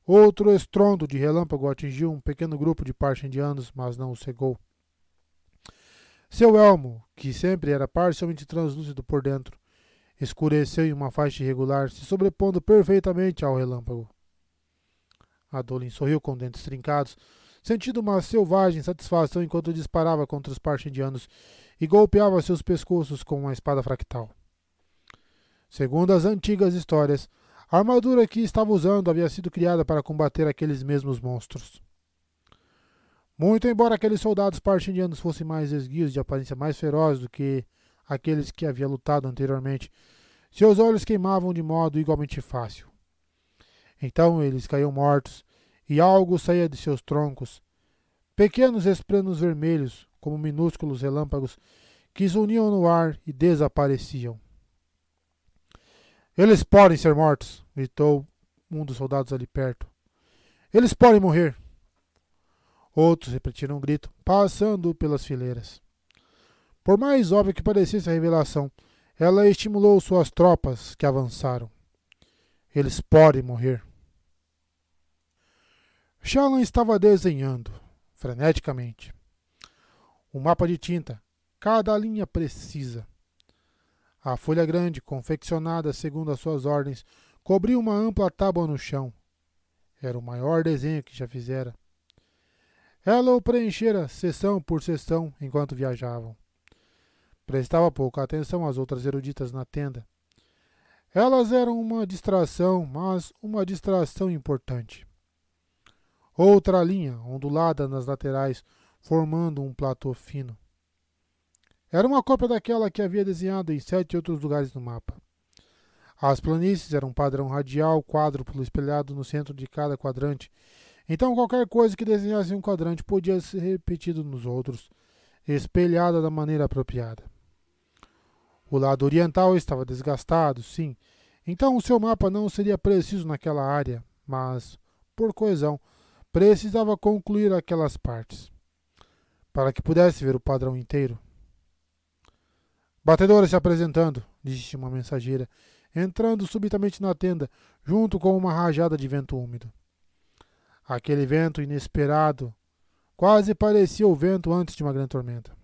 outro estrondo de relâmpago atingiu um pequeno grupo de parchendianos, mas não o cegou. Seu elmo, que sempre era parcialmente translúcido por dentro, escureceu em uma faixa irregular, se sobrepondo perfeitamente ao relâmpago. Adolin sorriu com dentes trincados, sentindo uma selvagem satisfação enquanto disparava contra os parchendianos e golpeava seus pescoços com uma espada fractal. Segundo as antigas histórias, a armadura que estava usando havia sido criada para combater aqueles mesmos monstros. Muito embora aqueles soldados parchendianos fossem mais esguios, de aparência mais feroz do que aqueles que havia lutado anteriormente, seus olhos queimavam de modo igualmente fácil. Então eles caíam mortos, e algo saía de seus troncos, pequenos esplanos vermelhos, como minúsculos relâmpagos, que zuniam no ar e desapareciam. Eles podem ser mortos, gritou um dos soldados ali perto. Eles podem morrer. Outros repetiram o grito, passando pelas fileiras. Por mais óbvia que parecesse a revelação, ela estimulou suas tropas, que avançaram. Eles podem morrer. Shallan estava desenhando, freneticamente. Um mapa de tinta, cada linha precisa. A folha grande, confeccionada segundo as suas ordens, cobriu uma ampla tábua no chão. Era o maior desenho que já fizera. Ela o preenchera seção por seção enquanto viajavam. Prestava pouca atenção às outras eruditas na tenda. Elas eram uma distração, mas uma distração importante. Outra linha, ondulada nas laterais, formando um platô fino. Era uma cópia daquela que havia desenhado em 7 outros lugares no mapa. As planícies eram um padrão radial, quádruplo espelhado no centro de cada quadrante, então qualquer coisa que desenhasse em um quadrante podia ser repetido nos outros, espelhada da maneira apropriada. O lado oriental estava desgastado, sim, então o seu mapa não seria preciso naquela área, mas, por coesão, precisava concluir aquelas partes, para que pudesse ver o padrão inteiro. Batedora se apresentando, disse uma mensageira, entrando subitamente na tenda, junto com uma rajada de vento úmido. Aquele vento inesperado quase parecia o vento antes de uma grande tormenta.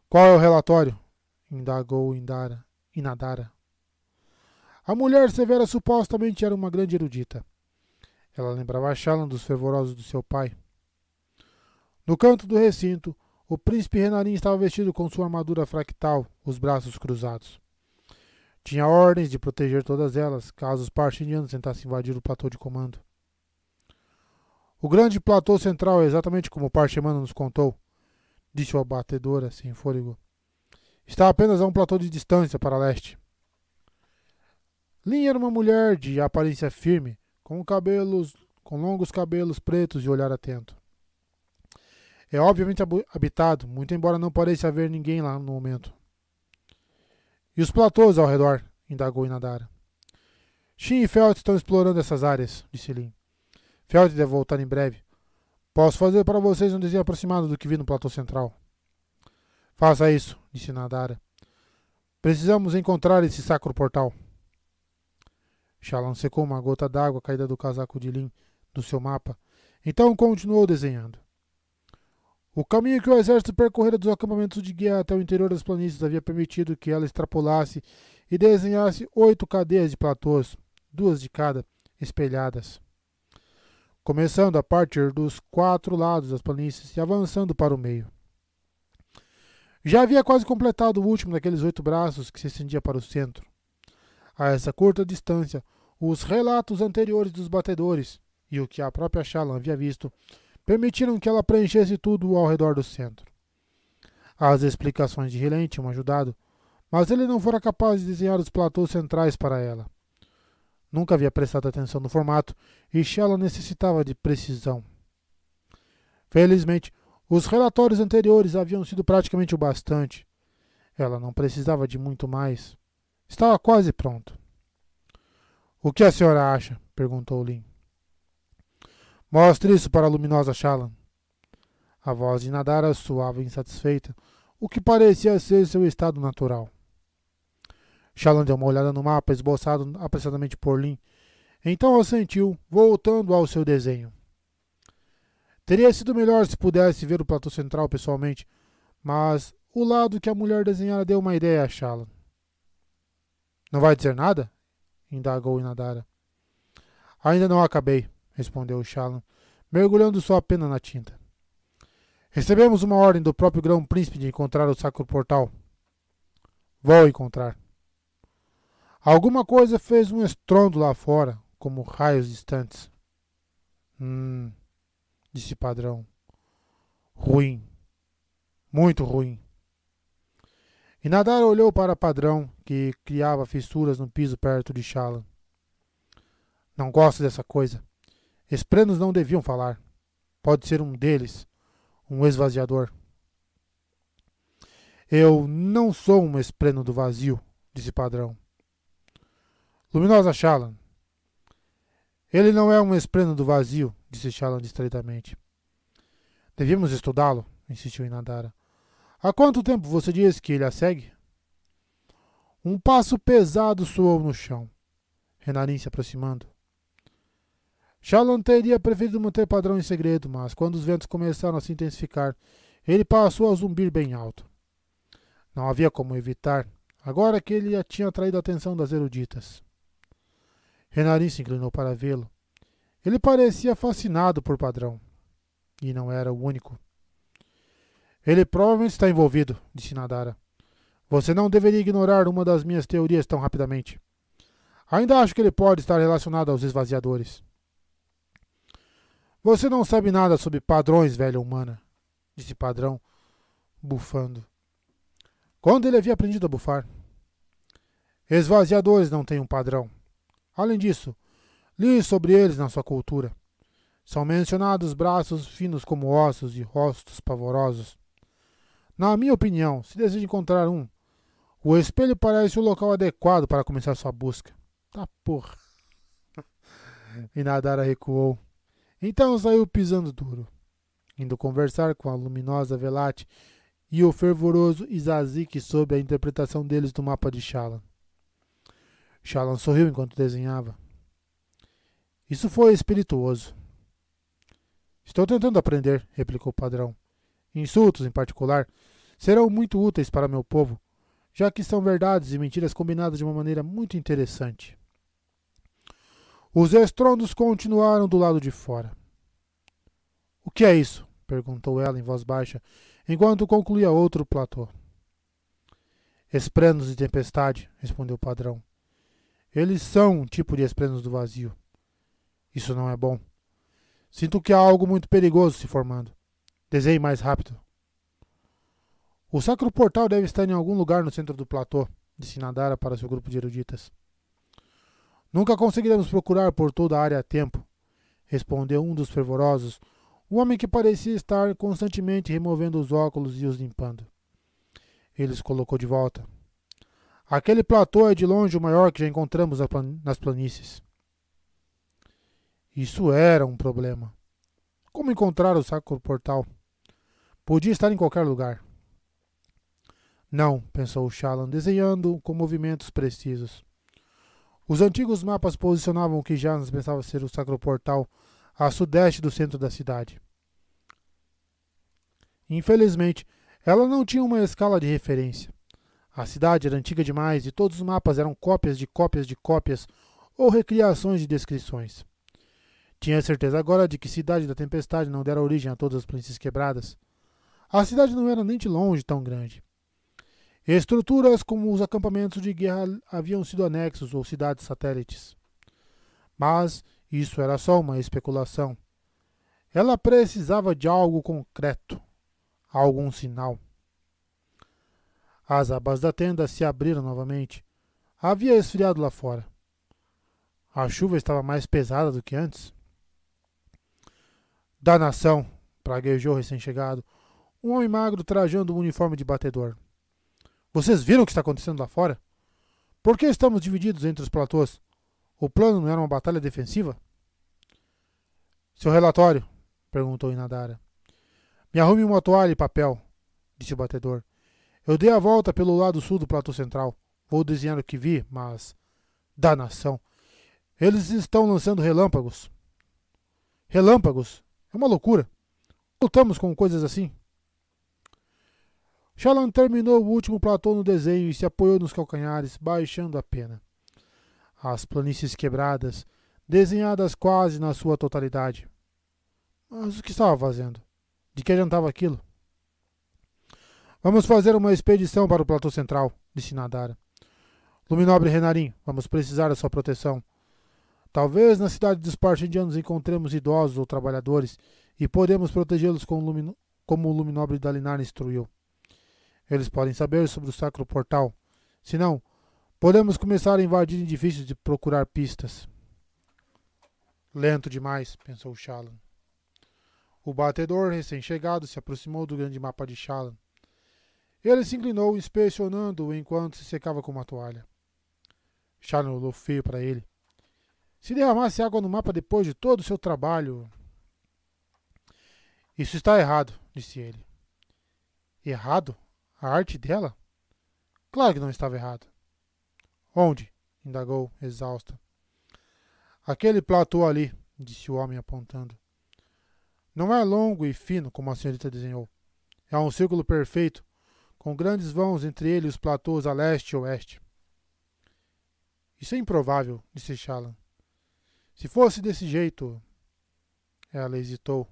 Qual é o relatório? Indagou Inadara. A mulher severa supostamente era uma grande erudita. Ela lembrava Shallan dos fervorosos do seu pai. No canto do recinto, o príncipe Renarin estava vestido com sua armadura fractal, os braços cruzados. Tinha ordens de proteger todas elas, caso os parchendianos tentassem invadir o platô de comando. O grande platô central é exatamente como o parchemano nos contou, disse a batedora, sem fôlego. Está apenas a um platô de distância para leste. Lin era uma mulher de aparência firme, com longos cabelos pretos e olhar atento. É obviamente habitado, muito embora não pareça haver ninguém lá no momento. E os platôs ao redor? Indagou Inadara. Shin e Felt estão explorando essas áreas, disse Lin. Felt deve voltar em breve. Posso fazer para vocês um desenho aproximado do que vi no platô central. Faça isso, disse Inadara. Precisamos encontrar esse sacro portal. Shallan secou uma gota d'água caída do casaco de Lin do seu mapa, então continuou desenhando. O caminho que o exército percorrera dos acampamentos de guerra até o interior das planícies havia permitido que ela extrapolasse e desenhasse 8 cadeias de platôs, 2 de cada, espelhadas. Começando a partir dos 4 lados das planícies e avançando para o meio. Já havia quase completado o último daqueles 8 braços que se estendia para o centro. A essa curta distância, os relatos anteriores dos batedores e o que a própria Shallan havia visto permitiram que ela preenchesse tudo ao redor do centro. As explicações de Helene tinham ajudado, mas ele não fora capaz de desenhar os platôs centrais para ela. Nunca havia prestado atenção no formato e Shallan necessitava de precisão. Felizmente, os relatórios anteriores haviam sido praticamente o bastante. Ela não precisava de muito mais. Estava quase pronto. O que a senhora acha? Perguntou Lin. Mostre isso para a luminosa Shallan. A voz de Nadara soava insatisfeita, o que parecia ser seu estado natural. Shallan deu uma olhada no mapa esboçado apressadamente por Lin. Então assentiu, voltando ao seu desenho. Teria sido melhor se pudesse ver o platô central pessoalmente, mas o lado que a mulher desenhara deu uma ideia a Shallan. Não vai dizer nada? Indagou Inadara. Ainda não acabei, respondeu Shallan, mergulhando sua pena na tinta. Recebemos uma ordem do próprio Grão-Príncipe de encontrar o Sacro Portal. Vou encontrar. Alguma coisa fez um estrondo lá fora, como raios distantes. Disse Padrão. Ruim. Muito ruim. Inadara olhou para Padrão, que criava fissuras no piso perto de Shallan. Não gosto dessa coisa. Esprenos não deviam falar. Pode ser um deles, um esvaziador. Eu não sou um espreno do vazio, disse Padrão. Luminosa Shallan. Ele não é um espreno do vazio, disse Shallan distraidamente. Devíamos estudá-lo, insistiu Inadara. Há quanto tempo você diz que ele a segue? Um passo pesado soou no chão. Renarin se aproximando. Shallan teria preferido manter Padrão em segredo, mas quando os ventos começaram a se intensificar, ele passou a zumbir bem alto. Não havia como evitar, agora que ele tinha atraído a atenção das eruditas. Renarin se inclinou para vê-lo. Ele parecia fascinado por Padrão. E não era o único. Ele provavelmente está envolvido, disse Nadara. Você não deveria ignorar uma das minhas teorias tão rapidamente. Ainda acho que ele pode estar relacionado aos esvaziadores. Você não sabe nada sobre padrões, velha humana, disse Padrão, bufando. Quando ele havia aprendido a bufar? Esvaziadores não têm um padrão. Além disso, li sobre eles na sua cultura. São mencionados braços finos como ossos e rostos pavorosos. Na minha opinião, se deseja encontrar um, o espelho parece o local adequado para começar sua busca. Tá porra. Inadara recuou. Então saiu pisando duro, indo conversar com a luminosa Velate e o fervoroso Izazik sob a interpretação deles do mapa de Shallan. Shallan sorriu enquanto desenhava. Isso foi espirituoso. Estou tentando aprender, replicou o Padrão. Insultos, em particular, serão muito úteis para meu povo, já que são verdades e mentiras combinadas de uma maneira muito interessante. Os estrondos continuaram do lado de fora. O que é isso? Perguntou ela em voz baixa, enquanto concluía outro platô. Esprenos de tempestade, respondeu o Padrão. Eles são um tipo de esprenos do vazio. Isso não é bom. Sinto que há algo muito perigoso se formando. Desenhe mais rápido. O Sacro Portal deve estar em algum lugar no centro do platô, disse Nadara para seu grupo de eruditas. Nunca conseguiremos procurar por toda a área a tempo, respondeu um dos fervorosos, um homem que parecia estar constantemente removendo os óculos e os limpando. Ele os colocou de volta. Aquele platô é de longe o maior que já encontramos nas planícies. Isso era um problema. Como encontrar o Sacro Portal? Podia estar em qualquer lugar. Não, pensou Shallan, desenhando com movimentos precisos. Os antigos mapas posicionavam o que Janus pensava ser o Sacro Portal a sudeste do centro da cidade. Infelizmente, ela não tinha uma escala de referência. A cidade era antiga demais e todos os mapas eram cópias de cópias de cópias ou recriações de descrições. Tinha certeza agora de que Cidade da Tempestade não dera origem a todas as planícies quebradas. A cidade não era nem de longe tão grande. Estruturas como os acampamentos de guerra haviam sido anexos ou cidades satélites. Mas isso era só uma especulação. Ela precisava de algo concreto, algum sinal. As abas da tenda se abriram novamente. Havia esfriado lá fora. A chuva estava mais pesada do que antes. Danação, praguejou o recém-chegado, um homem magro trajando um uniforme de batedor. Vocês viram o que está acontecendo lá fora? Por que estamos divididos entre os platôs? O plano não era uma batalha defensiva? Seu relatório, perguntou Inadara. Me arrume uma toalha e papel, disse o batedor. Eu dei a volta pelo lado sul do platô central. Vou desenhar o que vi, mas... Danação! Eles estão lançando relâmpagos. Relâmpagos? É uma loucura. Lutamos com coisas assim. Shallan terminou o último platô no desenho e se apoiou nos calcanhares, baixando a pena. As planícies quebradas, desenhadas quase na sua totalidade. Mas o que estava fazendo? De que adiantava aquilo? Vamos fazer uma expedição para o platô central, disse Nadara. Luminobre Renarin, vamos precisar da sua proteção. Talvez na cidade dos Parchendianos encontremos idosos ou trabalhadores e podemos protegê-los como o Luminobre Dalinar instruiu. Eles podem saber sobre o Sacro Portal. Se não, podemos começar a invadir edifícios e procurar pistas. Lento demais, pensou Shallan. O batedor recém-chegado se aproximou do grande mapa de Shallan. Ele se inclinou, inspecionando-o enquanto se secava com uma toalha. Shallan olhou feio para ele. Se derramasse água no mapa depois de todo o seu trabalho... Isso está errado, disse ele. Errado? A arte dela? Claro que não estava errado. Onde? Indagou, exausta. Aquele platô ali, disse o homem apontando. Não é longo e fino como a senhorita desenhou. É um círculo perfeito, com grandes vãos entre ele e os platôs a leste e oeste. Isso é improvável, disse Shallan. Se fosse desse jeito... Ela hesitou.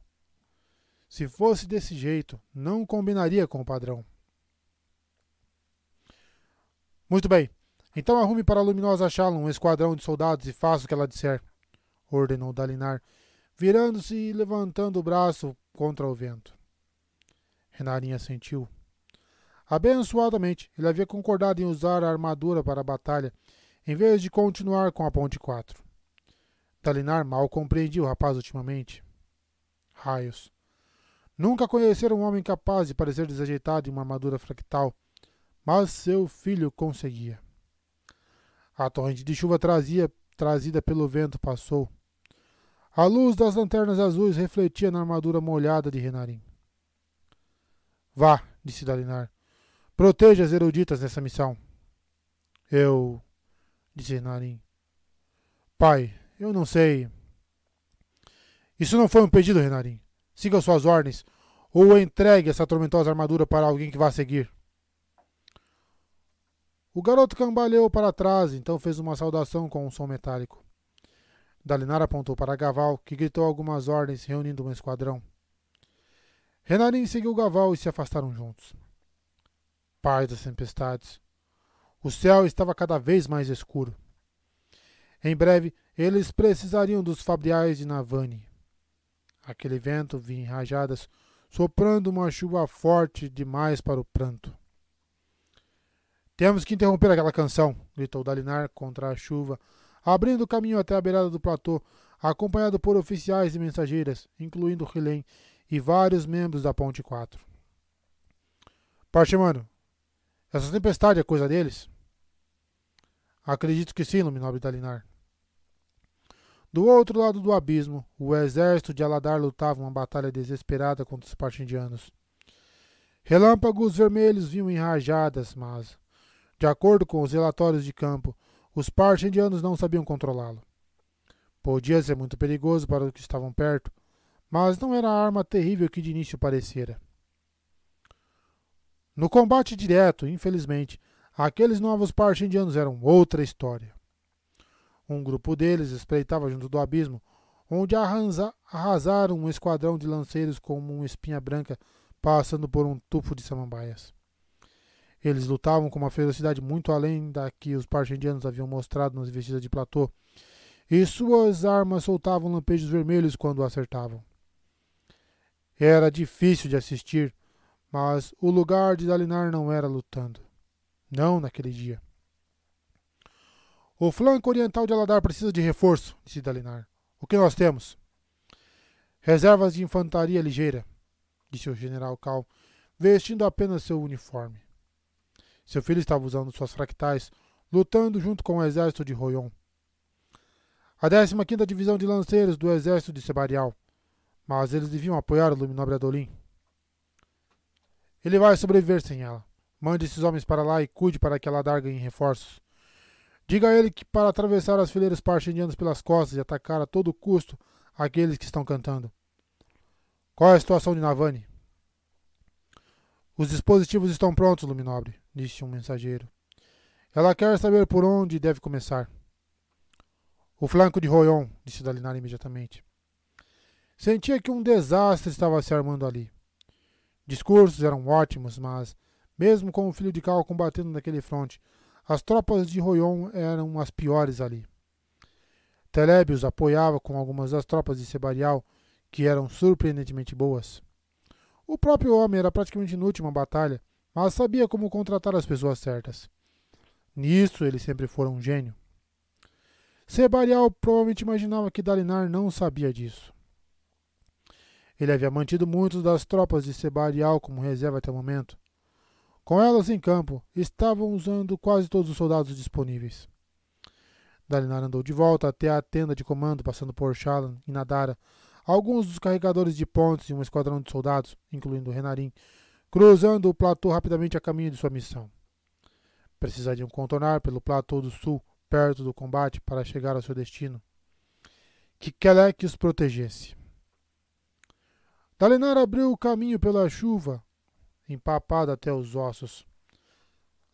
Se fosse desse jeito, não combinaria com o padrão. Muito bem. Então arrume para a luminosa Shallan um esquadrão de soldados e faça o que ela disser, ordenou Dalinar, virando-se e levantando o braço contra o vento. Renarin assentiu. Abençoadamente, ele havia concordado em usar a armadura para a batalha, em vez de continuar com a Ponte 4. Dalinar mal compreendia o rapaz ultimamente. Raios. Nunca conhecera um homem capaz de parecer desajeitado em uma armadura fractal, mas seu filho conseguia. A torrente de chuva trazida pelo vento passou. A luz das lanternas azuis refletia na armadura molhada de Renarin. Vá, disse Dalinar. Proteja as eruditas nessa missão. Eu... disse Renarin. Pai, eu não sei... Isso não foi um pedido, Renarin. Siga suas ordens, ou entregue essa tormentosa armadura para alguém que vá seguir. O garoto cambaleou para trás, então fez uma saudação com um som metálico. Dalinar apontou para Gaval, que gritou algumas ordens, reunindo um esquadrão. Renarin seguiu Gaval e se afastaram juntos. Paz das tempestades. O céu estava cada vez mais escuro. Em breve, eles precisariam dos fabriais de Navani. Aquele vento vinha em rajadas, soprando uma chuva forte demais para o pranto. Temos que interromper aquela canção, gritou Dalinar contra a chuva, abrindo caminho até a beirada do platô, acompanhado por oficiais e mensageiras, incluindo Hélène e vários membros da Ponte 4. Parchemano, essa tempestade é coisa deles? Acredito que sim, Luminobre Dalinar. Do outro lado do abismo, o exército de Aladar lutava uma batalha desesperada contra os Parchendianos. Relâmpagos vermelhos vinham em rajadas, mas, de acordo com os relatórios de campo, os Parchendianos não sabiam controlá-lo. Podia ser muito perigoso para os que estavam perto, mas não era a arma terrível que de início parecera. No combate direto, infelizmente, aqueles novos Parchendianos eram outra história. Um grupo deles espreitava junto do abismo, onde arrasaram um esquadrão de lanceiros como uma espinha branca passando por um tufo de samambaias. Eles lutavam com uma ferocidade muito além da que os Parchendianos haviam mostrado nas investidas de platô, e suas armas soltavam lampejos vermelhos quando acertavam. Era difícil de assistir, mas o lugar de Dalinar não era lutando. Não naquele dia. O flanco oriental de Aladar precisa de reforço, disse Dalinar. O que nós temos? Reservas de infantaria ligeira, disse o general Cal, vestindo apenas seu uniforme. Seu filho estava usando suas fractais, lutando junto com o exército de Royon. A 15ª Divisão de Lanceiros do exército de Sebarial, mas eles deviam apoiar o Luminobre Adolin. Ele vai sobreviver sem ela. Mande esses homens para lá e cuide para que ela dargue em reforços. Diga a ele que para atravessar as fileiras parchendianas pelas costas e atacar a todo custo aqueles que estão cantando. Qual é a situação de Navani? Os dispositivos estão prontos, Luminobre, disse um mensageiro. Ela quer saber por onde deve começar. O flanco de Royon, disse Dalinar imediatamente. Sentia que um desastre estava se armando ali. Discursos eram ótimos, mas, mesmo com o filho de Cal combatendo naquele fronte, as tropas de Royon eram as piores ali. Teleb os apoiava com algumas das tropas de Sebarial, que eram surpreendentemente boas. O próprio homem era praticamente inútil em uma batalha, mas sabia como contratar as pessoas certas. Nisso ele sempre fora um gênio. Sebarial provavelmente imaginava que Dalinar não sabia disso. Ele havia mantido muitas das tropas de Sebarial como reserva até o momento. Com elas em campo, estavam usando quase todos os soldados disponíveis. Dalinar andou de volta até a tenda de comando, passando por Shallan e Nadara. Alguns dos carregadores de pontes e um esquadrão de soldados, incluindo Renarin, cruzando o platô rapidamente a caminho de sua missão. Precisariam contornar pelo platô do sul, perto do combate, para chegar ao seu destino. Que Kelek os protegesse. Dalinar abriu o caminho pela chuva, empapado até os ossos,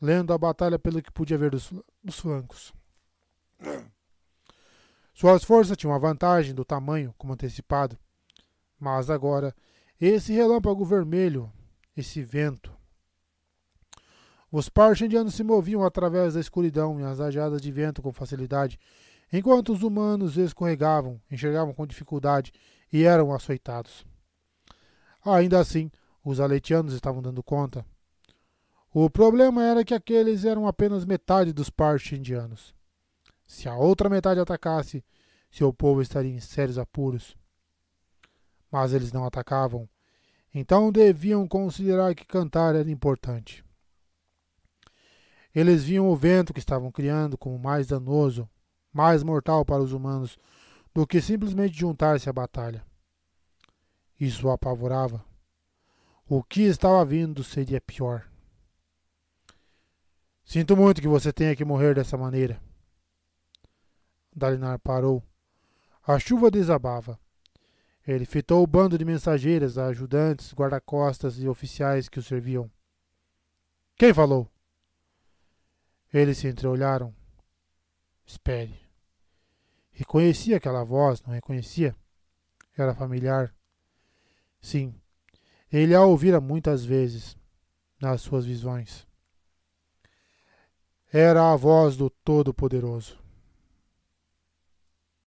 lendo a batalha pelo que podia ver dos flancos. Suas forças tinham a vantagem do tamanho, como antecipado, mas agora, esse relâmpago vermelho, esse vento. Os Parshendianos se moviam através da escuridão e as rajadas de vento com facilidade, enquanto os humanos escorregavam, enxergavam com dificuldade e eram açoitados. Ainda assim, os aletianos estavam dando conta. O problema era que aqueles eram apenas metade dos Parshendianos. Se a outra metade atacasse, seu povo estaria em sérios apuros. Mas eles não atacavam, então deviam considerar que cantar era importante. Eles viam o vento que estavam criando como mais danoso, mais mortal para os humanos, do que simplesmente juntar-se à batalha. Isso o apavorava. O que estava vindo seria pior. Sinto muito que você tenha que morrer dessa maneira. Dalinar parou. A chuva desabava. Ele fitou o bando de mensageiras, ajudantes, guarda-costas e oficiais que o serviam. Quem falou? Eles se entreolharam. Espere. Reconhecia aquela voz, não reconhecia? Era familiar. Sim, ele a ouvira muitas vezes, nas suas visões. Era a voz do Todo-Poderoso.